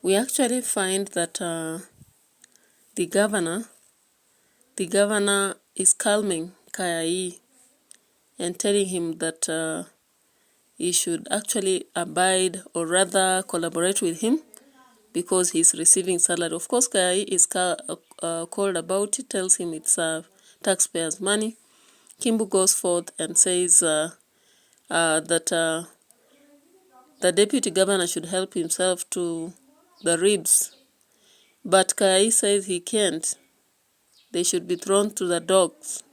we actually find that the governor is calming Kayai and telling him that he should actually abide or rather collaborate with him because he's receiving salary. Of course, Kayai is called about it, tells him it's taxpayers' money. Kimbu goes forth and says that the deputy governor should help himself to the ribs. But Kayai says he can't. They should be thrown to the dogs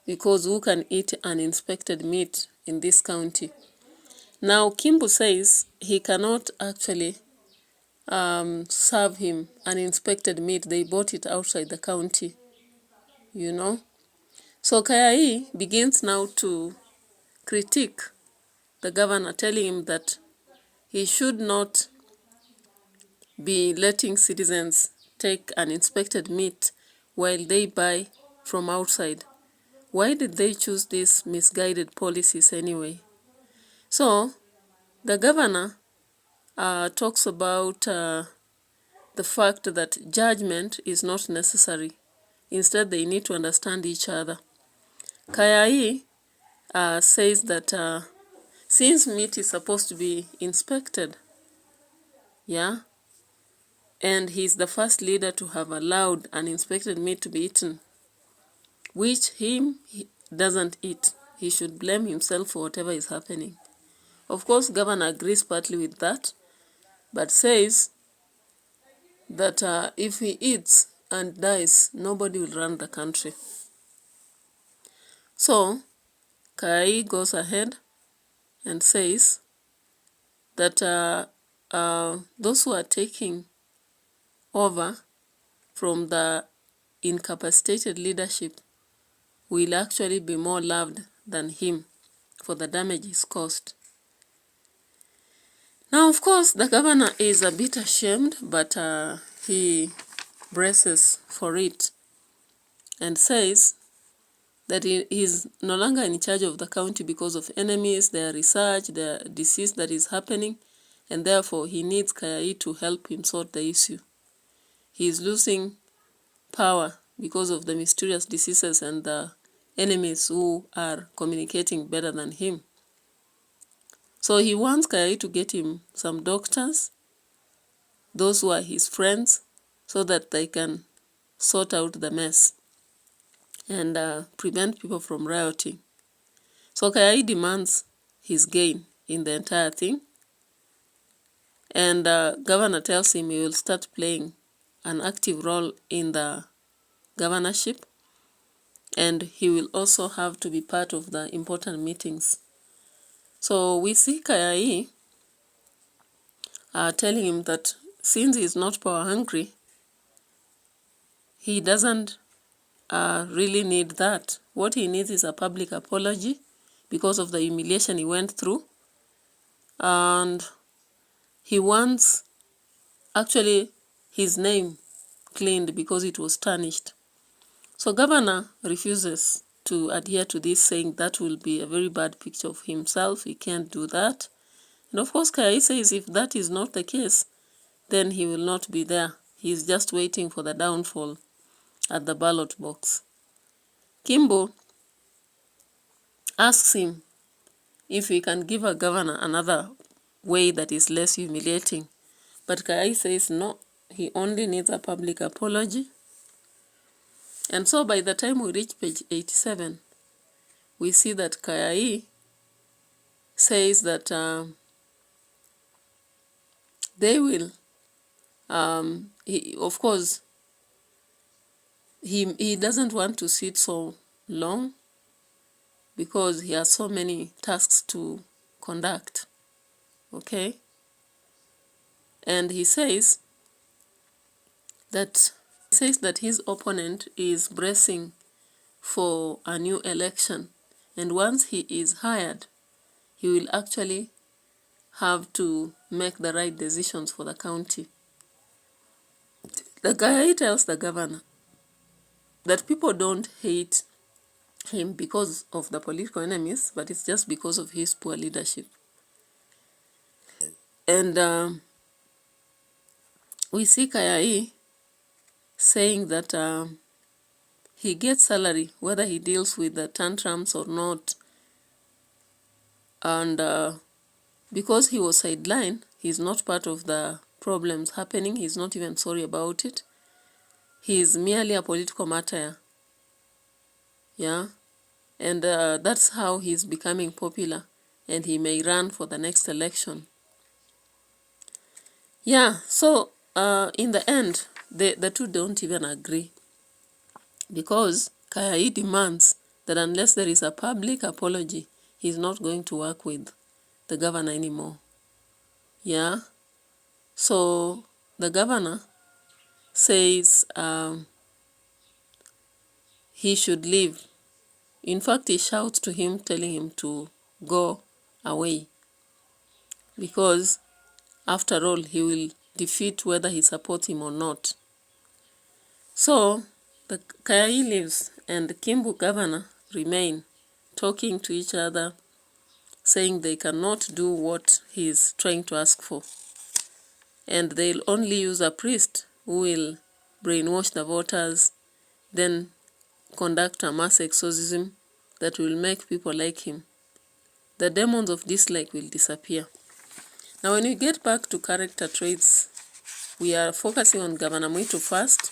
because who can eat uninspected meat in this county? Now, Kimbu says he cannot actually serve him uninspected meat. They bought it outside the county, you know. So Kayai begins now to critique the governor, telling him that he should not be letting citizens take uninspected meat while they buy from outside. Why did they choose these misguided policies anyway? So the governor talks about the fact that judgment is not necessary. Instead, they need to understand each other. Kayai says that since meat is supposed to be inspected, yeah, and he's the first leader to have allowed uninspected meat to be eaten, which he doesn't eat, he should blame himself for whatever is happening. Of course, governor agrees partly with that, but says that if he eats and dies, nobody will run the country. So, Kai goes ahead and says that those who are taking over from the incapacitated leadership will actually be more loved than him for the damages caused. Now, of course, the governor is a bit ashamed, but he braces for it and says that he is no longer in charge of the county because of enemies, their research, the disease that is happening, and therefore he needs Kayai to help him sort the issue. He is losing power because of the mysterious diseases and the enemies who are communicating better than him. So he wants Kayai to get him some doctors, those who are his friends, so that they can sort out the mess and prevent people from rioting. So Kayai demands his gain in the entire thing. And governor tells him he will start playing an active role in the governorship. And he will also have to be part of the important meetings. So we see Kayai telling him that since he is not power hungry, he doesn't really need that. What he needs is a public apology because of the humiliation he went through. And he wants actually his name cleaned because it was tarnished. So governor refuses to adhere to this, saying that will be a very bad picture of himself. He can't do that. And of course, Kayai says if that is not the case, then he will not be there. He is just waiting for the downfall at the ballot box. Kimbo asks him if he can give a governor another way that is less humiliating. But Kayai says no, he only needs a public apology. And so by the time we reach page 87, we see that Kayai says that they will, of course, he doesn't want to sit so long because he has so many tasks to conduct, okay? And he says that his opponent is bracing for a new election, and once he is hired, he will actually have to make the right decisions for the county. The guy tells the governor that people don't hate him because of the political enemies, but it's just because of his poor leadership. And we see Kayai saying that he gets salary whether he deals with the tantrums or not. And because he was sidelined, he's not part of the problems happening. He's not even sorry about it. He is merely a political martyr. Yeah. And that's how he's becoming popular. And he may run for the next election. Yeah. So in the end, the two don't even agree. Because Kayai demands that unless there is a public apology, he's not going to work with the governor anymore. Yeah. So the governor says he should leave. In fact, he shouts to him, telling him to go away. Because after all, he will defeat whether he supports him or not. So the Kayai leaves and the Kimbu governor remain talking to each other, saying they cannot do what he is trying to ask for. And they'll only use a priest who will brainwash the voters, then conduct a mass exorcism that will make people like him. The demons of dislike will disappear. Now, when we get back to character traits, we are focusing on Governor Mwitu first.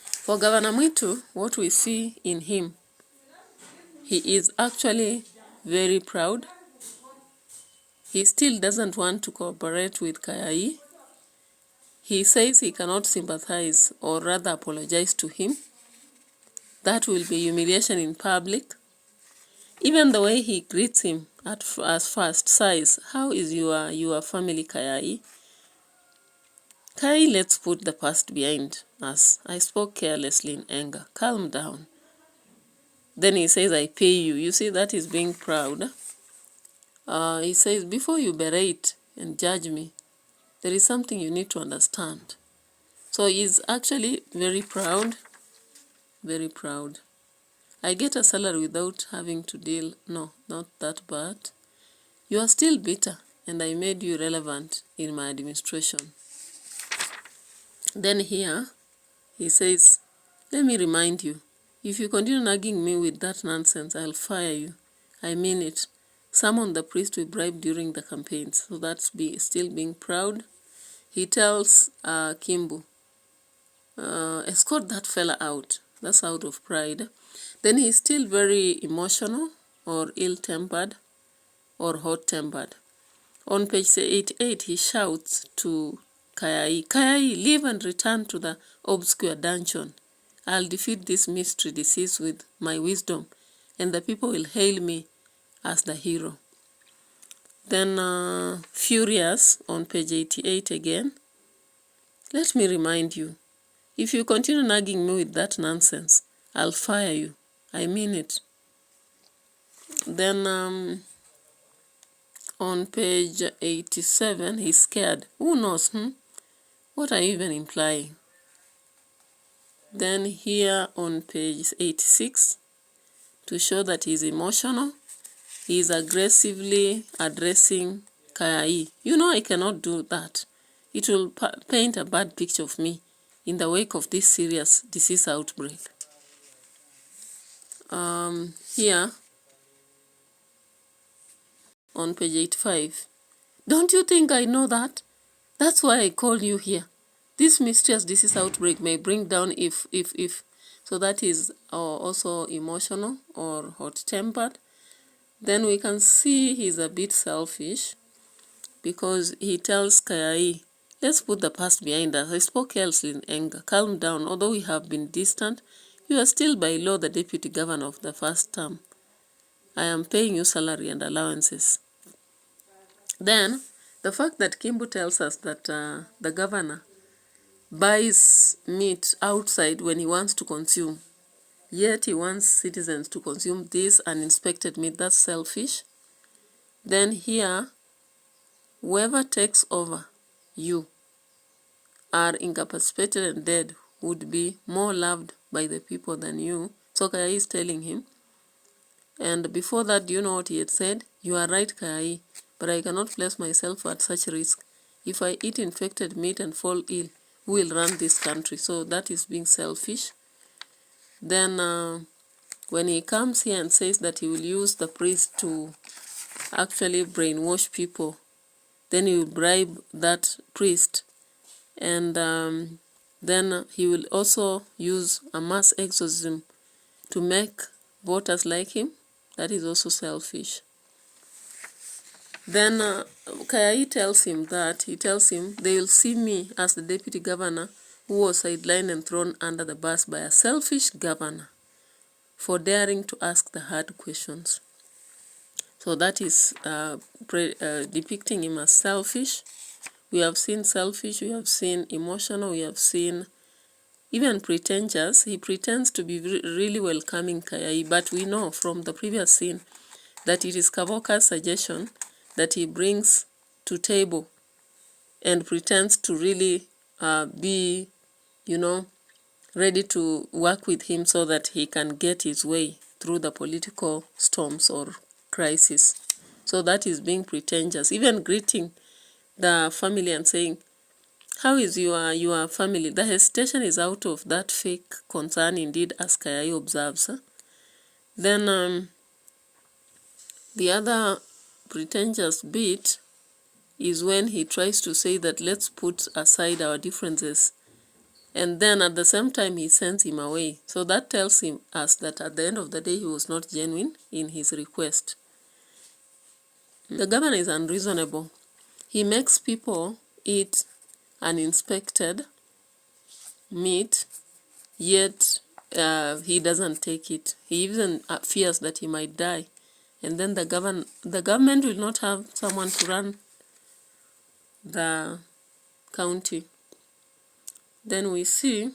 For Governor Mwitu, what we see in him, he is actually very proud. He still doesn't want to cooperate with Kayai. He says he cannot sympathize or rather apologize to him. That will be humiliation in public. Even the way he greets him as first sighs, how is your family, Kayai? Kayai, let's put the past behind us. I spoke carelessly in anger. Calm down. Then he says, I pay you. You see, that is being proud. He says, before you berate and judge me, there is something you need to understand. So he's actually very proud. Very proud. I get a salary without having to deal. No, not that bad. You are still bitter, and I made you relevant in my administration. Then here, he says, let me remind you, if you continue nagging me with that nonsense, I'll fire you. I mean it. Summon the priest we bribed during the campaigns. So that's still being proud. He tells Kimbu, escort that fella out. That's out of pride. Then he's still very emotional or ill-tempered or hot-tempered. On page 88, he shouts to Kayai, Kayai, leave and return to the obscure dungeon. I'll defeat this mystery disease with my wisdom, and the people will hail me as the hero. Then furious, on page 88 again, let me remind you, if you continue nagging me with that nonsense, I'll fire you. I mean it. Then on page 87, he's scared. Who knows? What are you even implying? Then here on page 86, to show that he's emotional, he's aggressively addressing Kayai. You know I cannot do that. It will paint a bad picture of me in the wake of this serious disease outbreak. Here, on page 85, don't you think I know that? That's why I called you here. This mysterious disease outbreak may bring down if. So that is also emotional or hot-tempered. Then we can see he's a bit selfish because he tells Kayai, let's put the past behind us. I spoke carelessly in anger. Calm down. Although we have been distant, you are still by law the deputy governor of the first term. I am paying you salary and allowances. Then, the fact that Kimbu tells us that the governor buys meat outside when he wants to consume, yet he wants citizens to consume this uninspected meat, that's selfish. Then here, whoever takes over you are incapacitated and dead would be more loved by the people than you. So Kayai is telling him. And before that, do you know what he had said? You are right, Kayai, but I cannot place myself at such risk. If I eat infected meat and fall ill, who will run this country? So that is being selfish. Then when he comes here and says that he will use the priest to actually brainwash people, then he will bribe that priest, and then he will also use a mass exorcism to make voters like him. That is also selfish. Then Kayai tells him they will see me as the deputy governor who was sidelined and thrown under the bus by a selfish governor for daring to ask the hard questions. So that is depicting him as selfish. We have seen selfish, we have seen emotional, we have seen even pretentious. He pretends to be really welcoming Kayai, but we know from the previous scene that it is Kavoka's suggestion that he brings to table and pretends to really be, ready to work with him so that he can get his way through the political storms or crisis. So that is being pretentious. Even greeting the family and saying, how is your family? The hesitation is out of that fake concern indeed, as Kayai observes. Then the other pretentious bit is when he tries to say that let's put aside our differences, and then at the same time he sends him away. So that tells us that at the end of the day he was not genuine in his request. The governor is unreasonable. He makes people eat uninspected meat, yet he doesn't take it. He even fears that he might die. And then the government will not have someone to run the county. Then we see,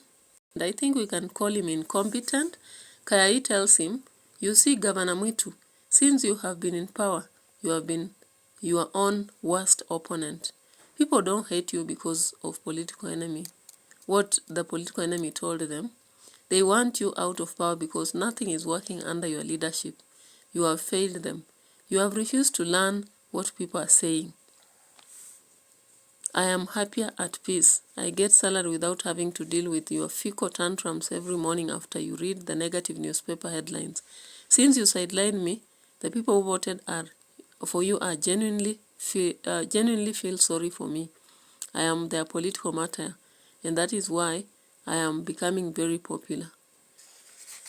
and I think we can call him incompetent. Kayai tells him, you see, Governor Mwitu, since you have been in power, you have been your own worst opponent. People don't hate you because of political enemy. What the political enemy told them, they want you out of power because nothing is working under your leadership. You have failed them. You have refused to learn what people are saying. I am happier at peace. I get salary without having to deal with your fecal tantrums every morning after you read the negative newspaper headlines. Since you sidelined me, the people who voted for you are genuinely feel sorry for me. I am their political martyr, and that is why I am becoming very popular.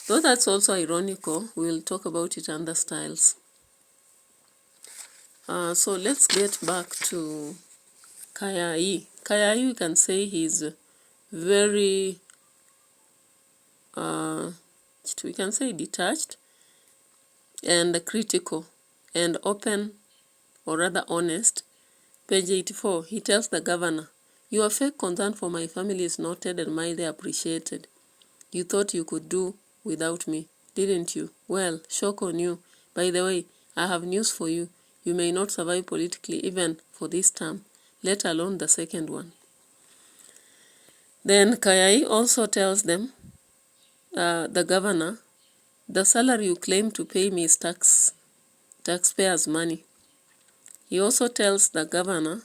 Though that's also ironical, we'll talk about it under styles. So let's get back to Kayai. Kayai, you can say he's very, we can say detached and critical and open, or rather honest. Page 84, he tells the governor, your fake concern for my family is noted and mildly appreciated. You thought you could do without me, didn't you? Well, shock on you. By the way, I have news for you. You may not survive politically even for this term, let alone the second one. Then Kayai also tells them, the governor, the salary you claim to pay me is taxpayers' money. He also tells the governor,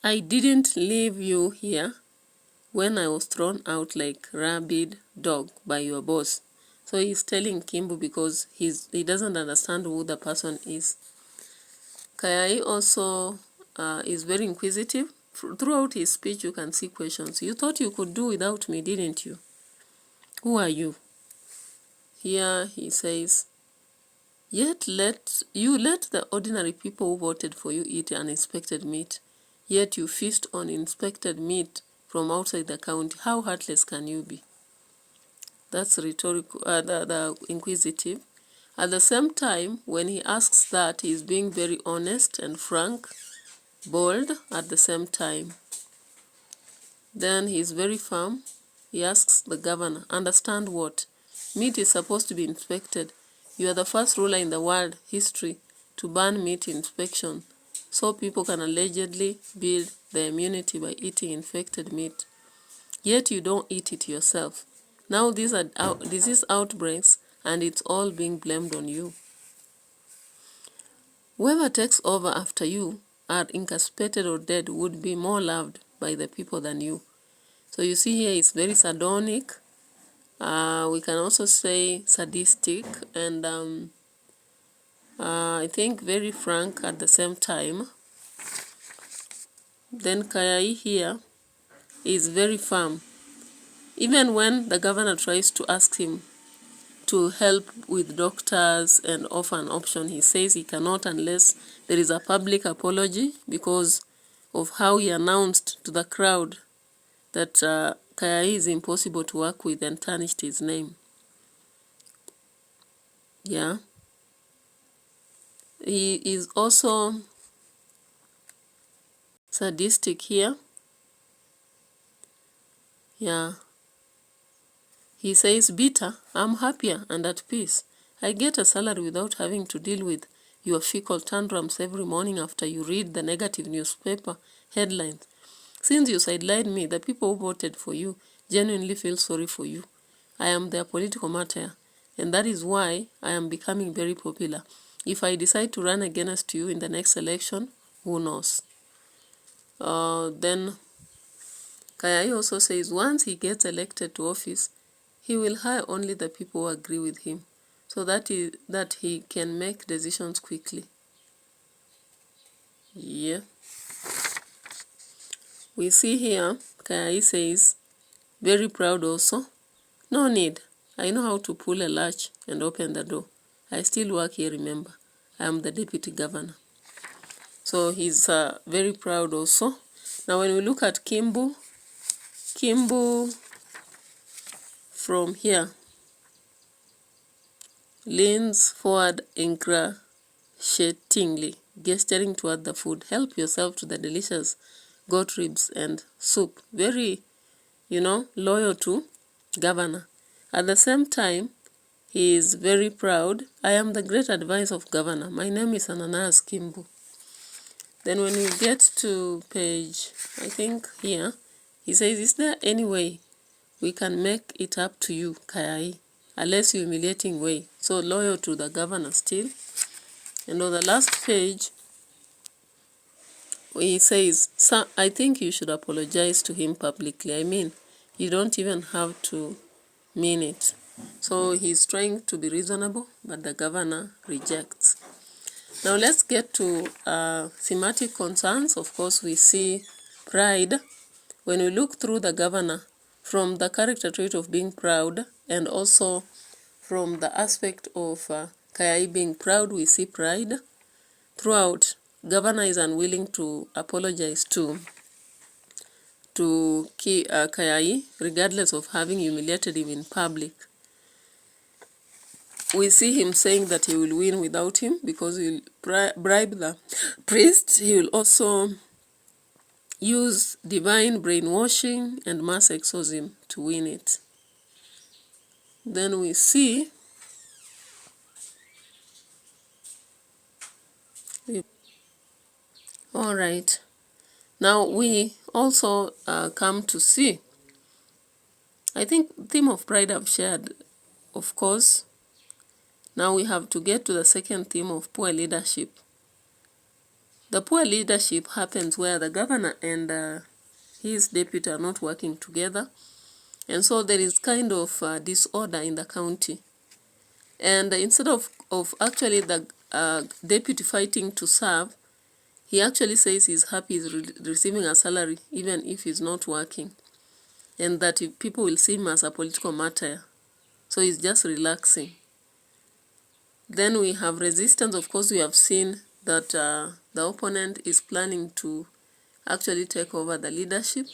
I didn't leave you here when I was thrown out like rabid dog by your boss. So he's telling Kimbu because he doesn't understand who the person is. Kayai also is very inquisitive. Throughout his speech, you can see questions. You thought you could do without me, didn't you? Who are you? Here he says, yet let the ordinary people who voted for you eat uninspected meat, yet you feast on inspected meat from outside the county. How heartless can you be? That's rhetorical, the inquisitive. At the same time, when he asks that, he is being very honest and frank, bold at the same time. Then he is very firm. He asks the governor, understand what? Meat is supposed to be inspected. You are the first ruler in the world history to ban meat inspection, so people can allegedly build their immunity by eating infected meat. Yet you don't eat it yourself. Now these are disease outbreaks, and it's all being blamed on you. Whoever takes over after you are incapacitated or dead would be more loved by the people than you. So you see here it's very sardonic. We can also say sadistic, and I think very frank at the same time. Then Kayai here is very firm. Even when the governor tries to ask him to help with doctors and offer an option, he says he cannot unless there is a public apology, because of how he announced to the crowd that Kayai is impossible to work with and tarnished his name. Yeah. He is also sadistic here. Yeah. He says, bitter, I'm happier and at peace. I get a salary without having to deal with your fecal tantrums every morning after you read the negative newspaper headlines. Since you sidelined me, the people who voted for you genuinely feel sorry for you. I am their political martyr, and that is why I am becoming very popular. If I decide to run against you in the next election, who knows? Then Kayai also says once he gets elected to office, he will hire only the people who agree with him, so that he can make decisions quickly. Yeah. We see here, Kayai says, very proud also. No need. I know how to pull a latch and open the door. I still work here, remember. I am the deputy governor. So he's very proud also. Now when we look at Kimbu from here leans forward ingratiatingly, gesturing toward the food. Help yourself to the delicious goat ribs and soup. Very, loyal to governor. At the same time, he is very proud. I am the great advice of governor. My name is Ananias Kimbu. Then when we get to page, I think here, he says, is there any way we can make it up to you, Kayai? A less humiliating way. So loyal to the governor still. And on the last page, he says, sir, I think you should apologize to him publicly. I mean, you don't even have to mean it. So he's trying to be reasonable, but the governor rejects. Now let's get to thematic concerns. Of course, we see pride. When we look through the governor, from the character trait of being proud, and also from the aspect of Kayai being proud, we see pride. Throughout, governor is unwilling to apologize to Kayai, regardless of having humiliated him in public. We see him saying that he will win without him because he will bribe the priest. He will also use divine brainwashing and mass exorcism to win it. Then we see all right. Now we also come to see, I think theme of pride I've shared, of course. Now we have to get to the second theme of poor leadership. The poor leadership happens where the governor and his deputy are not working together. And so there is kind of disorder in the county. And instead of actually the deputy fighting to serve, he actually says he's happy he's receiving a salary even if he's not working. And that people will see him as a political martyr. So he's just relaxing. Then we have resistance. Of course, we have seen that the opponent is planning to actually take over the leadership.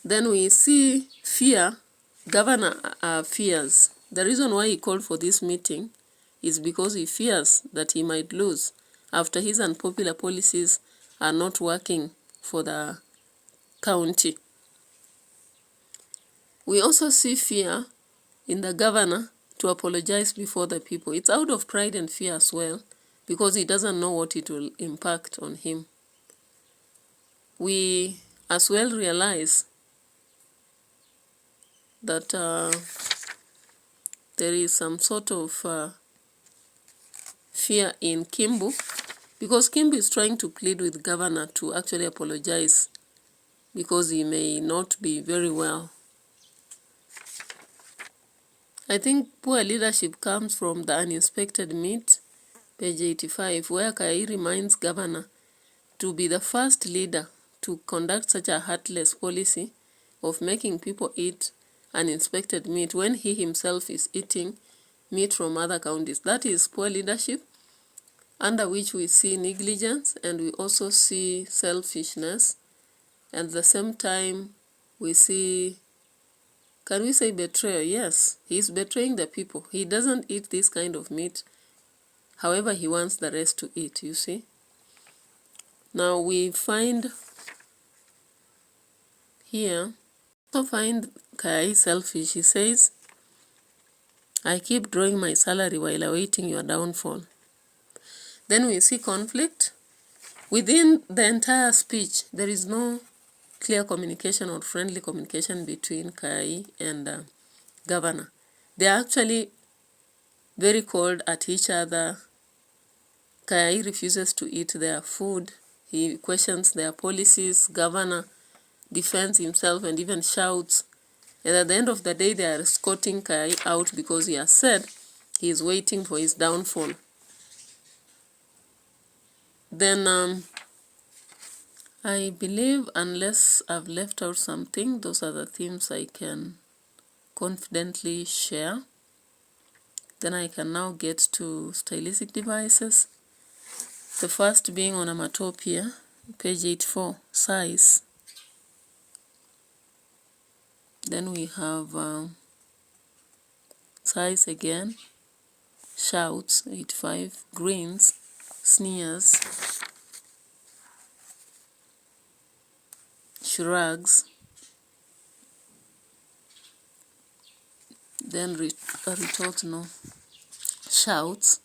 Then we see fear. Governor fears. The reason why he called for this meeting is because he fears that he might lose after his unpopular policies are not working for the county. We also see fear in the governor to apologize before the people. It's out of pride and fear as well, because he doesn't know what it will impact on him. We as well realize that there is some sort of fear in Kimbu, Because Kimbu is trying to plead with governor to actually apologize because he may not be very well. I think poor leadership comes from the uninspected meat, page 85, where Kai reminds governor to be the first leader to conduct such a heartless policy of making people eat uninspected meat when he himself is eating meat from other counties. That is poor leadership, under which we see negligence and we also see selfishness. At the same time, we see, can we say betrayal? Yes, he's betraying the people. He doesn't eat this kind of meat. However, he wants the rest to eat, you see. Now we find here, also find Kai selfish. He says, I keep drawing my salary while awaiting your downfall. Then we see conflict. Within the entire speech, there is no clear communication or friendly communication between Kai and governor. They are actually very cold at each other. Kai refuses to eat their food. He questions their policies. Governor defends himself and even shouts. And at the end of the day, they are escorting Kai out because he has said he is waiting for his downfall. Then I believe, unless I've left out something, those are the themes I can confidently share. Then I can now get to stylistic devices. The first being onomatopoeia, page 84, size. Then we have size again, shouts, 85, grins, sneers, shrugs, then retort, no, shouts.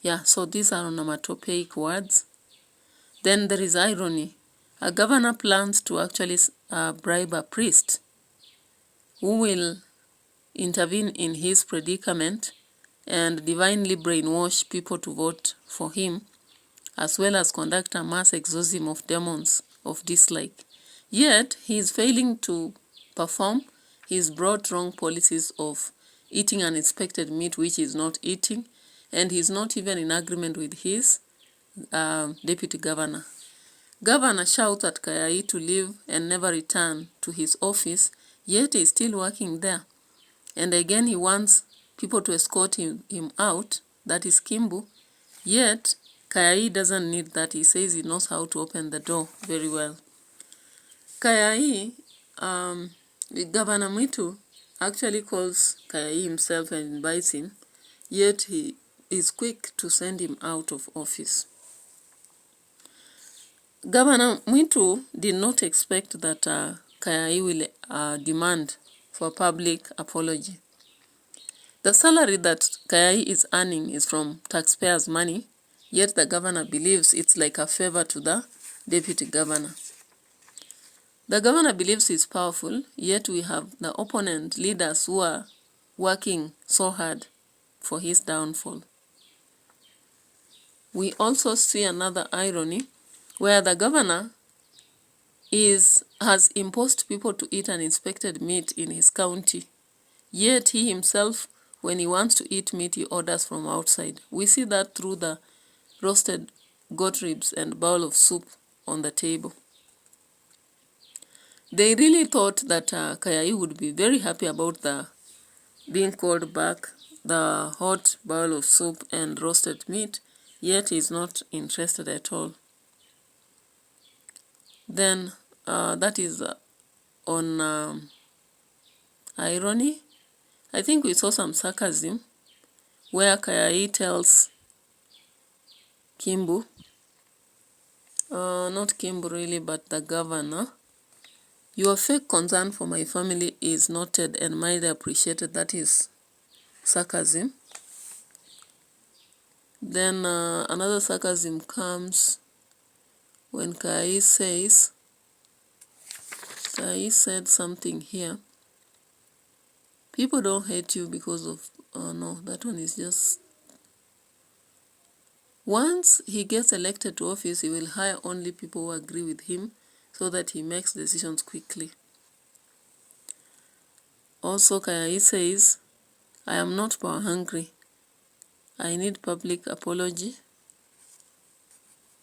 Yeah, so these are onomatopoeic words. Then there is irony. A governor plans to actually bribe a priest who will intervene in his predicament and divinely brainwash people to vote for him, as well as conduct a mass exorcism of demons of dislike. Yet, he is failing to perform his broad wrong policies of eating uninspected meat, which he is not eating, and he is not even in agreement with his deputy governor. Governor shouts at Kayai to leave and never return to his office, yet he is still working there. And again, he wants people to escort him out, that is Kimbu, yet Kayai doesn't need that. He says he knows how to open the door very well. Kayai, Governor Mwitu actually calls Kayai himself and invites him, yet he is quick to send him out of office. Governor Mwitu did not expect that Kayai will demand for public apology. The salary that Kayai is earning is from taxpayers' money, yet the governor believes it's like a favor to the deputy governor. The governor believes he's powerful, yet we have the opponent leaders who are working so hard for his downfall. We also see another irony where the governor has imposed people to eat uninspected meat in his county, yet he himself, when he wants to eat meat, he orders from outside. We see that through the roasted goat ribs and bowl of soup on the table. They really thought that Kayai would be very happy about the being called back, the hot bowl of soup and roasted meat, yet he's not interested at all. Then that is on irony. I think we saw some sarcasm where Kayai tells Kimbu, not Kimbu really, but the governor, your fake concern for my family is noted and mildly appreciated. That is sarcasm. Then another sarcasm comes when Kayai said something here. People don't hate you because of, no, that one is just Once he gets elected to office, he will hire only people who agree with him so that he makes decisions quickly. Also, Kayai says, I am not power hungry. I need public apology.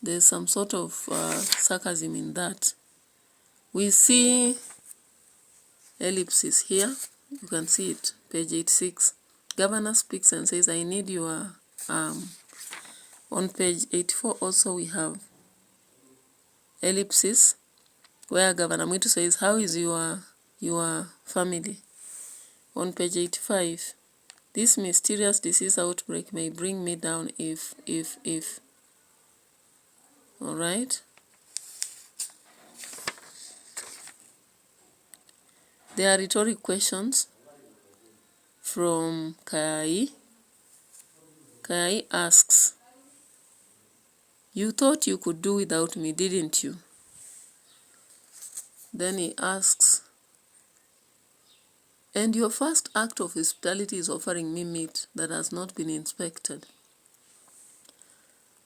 There's some sort of sarcasm in that. We see ellipsis here. You can see it, page 86. Governor speaks and says, I need your... On page 84 also we have ellipsis, where Governor Mwitu says, how is your family? On page 85, this mysterious disease outbreak may bring me down if. All right. There are rhetoric questions from Kai. Kai asks, you thought you could do without me, didn't you? Then he asks, and your first act of hospitality is offering me meat that has not been inspected.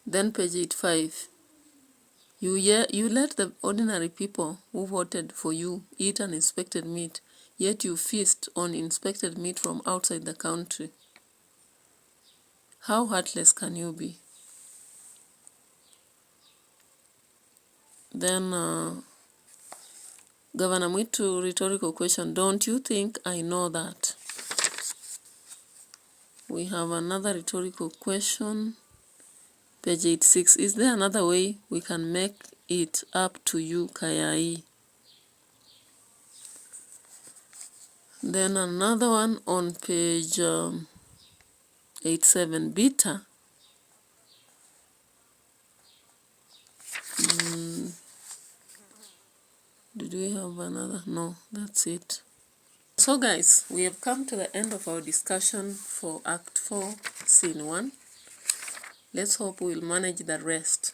Then page 85, you let the ordinary people who voted for you eat uninspected meat, yet you feast on inspected meat from outside the country. How heartless can you be? Then Governor Mwitu, rhetorical question, don't you think I know that? We have another rhetorical question, page 86. Is there another way we can make it up to you, Kayai? Then another one on page 87, bitter. Did we have another? No, that's it. So guys, we have come to the end of our discussion for Act 4, Scene 1. Let's hope we'll manage the rest.